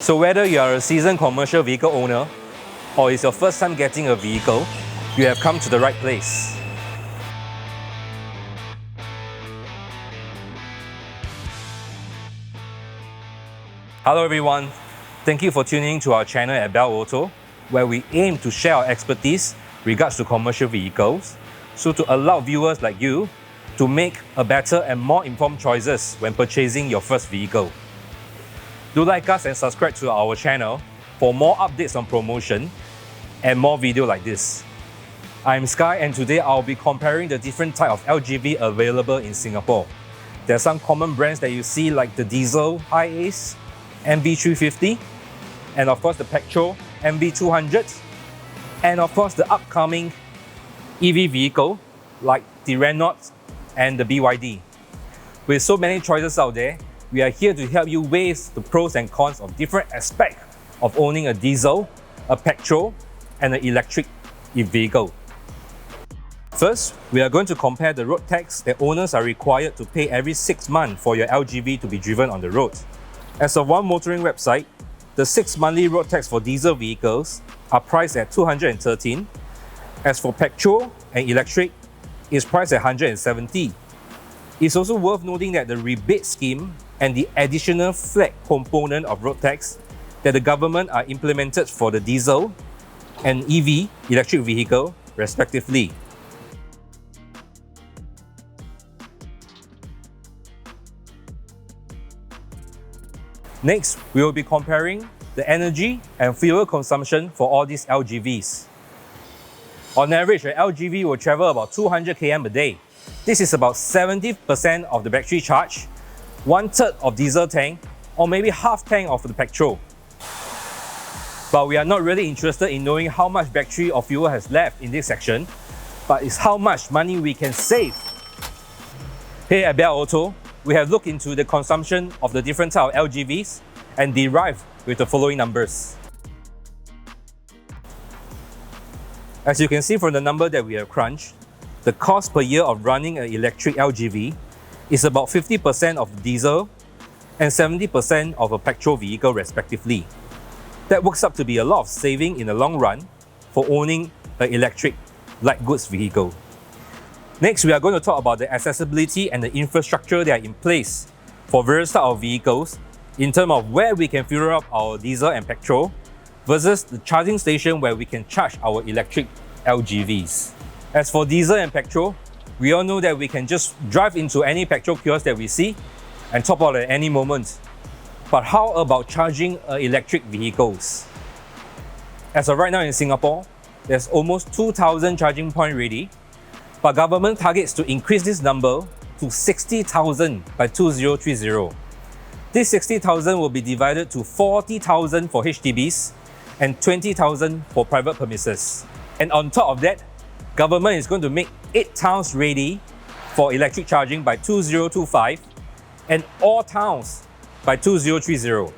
So whether you are a seasoned commercial vehicle owner or it's your first time getting a vehicle, you have come to the right place. Hello everyone, thank you for tuning to our channel at Bell Auto, where we aim to share our expertise regards to commercial vehicles, so to allow viewers like you to make a better and more informed choices when purchasing your first vehicle. Do like us and subscribe to our channel for more updates on promotion and more video like this. I'm Sky and today I'll be comparing the different type of LGV available in Singapore. There are some common brands that you see like the diesel High Ace, MV350, and of course the Petrol MV200, and of course the upcoming EV vehicle like the Renault and the BYD. With so many choices out there, we are here to help you weigh the pros and cons of different aspects of owning a diesel, a petrol, and an electric vehicle. First, we are going to compare the road tax that owners are required to pay every 6 months for your LGV to be driven on the road. As of One Motoring website, the 6 monthly road tax for diesel vehicles are priced at 213. As for petrol and electric, it's priced at 170. It's also worth noting that the rebate scheme and the additional flat component of road tax that the government are implemented for the diesel and EV, electric vehicle, respectively. Next, we will be comparing the energy and fuel consumption for all these LGVs. On average, an LGV will travel about 200 km a day. This is about 70% of the battery charge, 1/3 of diesel tank, or maybe half tank of the petrol. But we are not really interested in knowing how much battery or fuel has left in this section, but it's how much money we can save. Here at Bell Auto, we have looked into the consumption of the different type of LGVs and derived with the following numbers. As you can see from the number that we have crunched, the cost per year of running an electric LGV is about 50% of diesel and 70% of a petrol vehicle respectively. That works up to be a lot of saving in the long run for owning an electric light goods vehicle. Next, we are going to talk about the accessibility and the infrastructure that are in place for various types of vehicles in terms of where we can fill up our diesel and petrol versus the charging station where we can charge our electric LGVs. As for diesel and petrol, we all know that we can just drive into any petrol kiosk that we see and top out at any moment. But how about charging electric vehicles? As of right now in Singapore, there's almost 2,000 charging points ready, but government targets to increase this number to 60,000 by 2030. This 60,000 will be divided to 40,000 for HDBs and 20,000 for private premises. And on top of that, government is going to make 8 towns ready for electric charging by 2025 and all towns by 2030.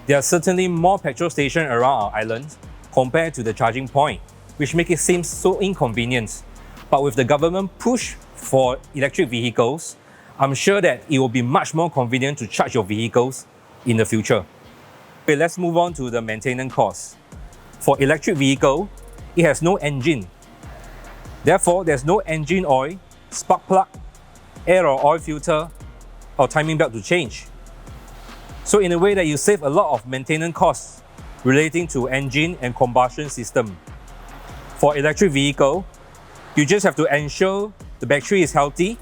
There are certainly more petrol stations around our island compared to the charging point, which makes it seem so inconvenient. But with the government push for electric vehicles, I'm sure that it will be much more convenient to charge your vehicles in the future. Okay, let's move on to the maintenance costs. For electric vehicle, it has no engine. Therefore, there's no engine oil, spark plug, air or oil filter, or timing belt to change. So in a way that you save a lot of maintenance costs relating to engine and combustion system. For electric vehicle, you just have to ensure the battery is healthy,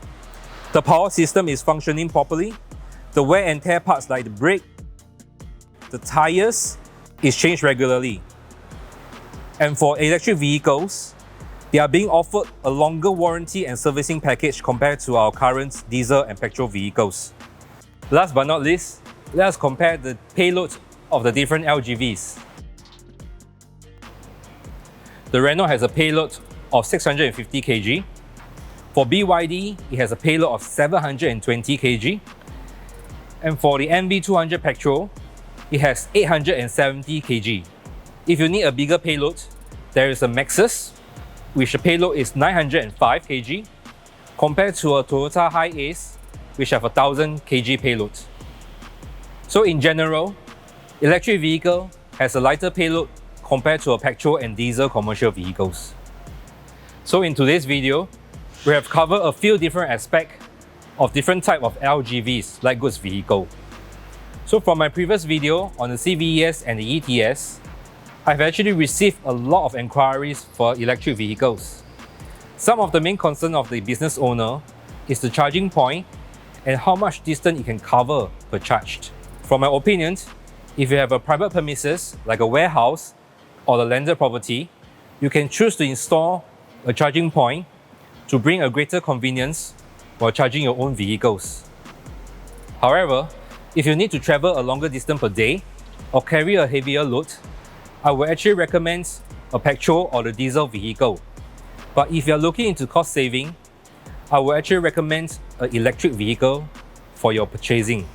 the power system is functioning properly, the wear and tear parts like the brake, the tires is changed regularly. And for electric vehicles, they are being offered a longer warranty and servicing package compared to our current diesel and petrol vehicles. Last but not least, let us compare the payload of the different LGVs. The Renault has a payload of 650 kg. For BYD, it has a payload of 720 kg. And for the MV200 Petrol, it has 870 kg. If you need a bigger payload, there is a Maxus, which the payload is 905 kg, compared to a Toyota High Ace, which have a 1000 kg payload. So in general, Electric vehicle has a lighter payload compared to a petrol and diesel commercial vehicles. So in today's video, we have covered a few different aspects of different type of LGVs, light goods vehicle. So from my previous video on the CVES and the ETS, I've actually received a lot of inquiries for electric vehicles. Some of the main concern of the business owner is the charging point and how much distance it can cover per charge. From my opinion, if you have a private premises like a warehouse or the landed property, you can choose to install a charging point to bring a greater convenience while charging your own vehicles. However, if you need to travel a longer distance per day or carry a heavier load, I would actually recommend a petrol or the diesel vehicle. But if you're looking into cost saving, I would actually recommend an electric vehicle for your purchasing.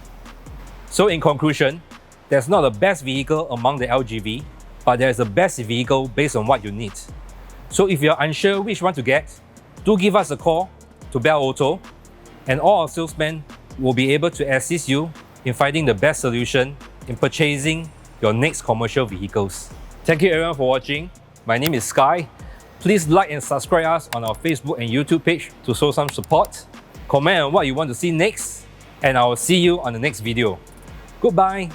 So in conclusion, there's not the best vehicle among the LGV, but there's the best vehicle based on what you need. So if you're unsure which one to get, do give us a call to Bell Auto, and all our salesmen will be able to assist you in finding the best solution in purchasing your next commercial vehicles. Thank you everyone for watching. My name is Sky. Please like and subscribe us on our Facebook and YouTube page to show some support. Comment on what you want to see next, and I will see you on the next video. Goodbye.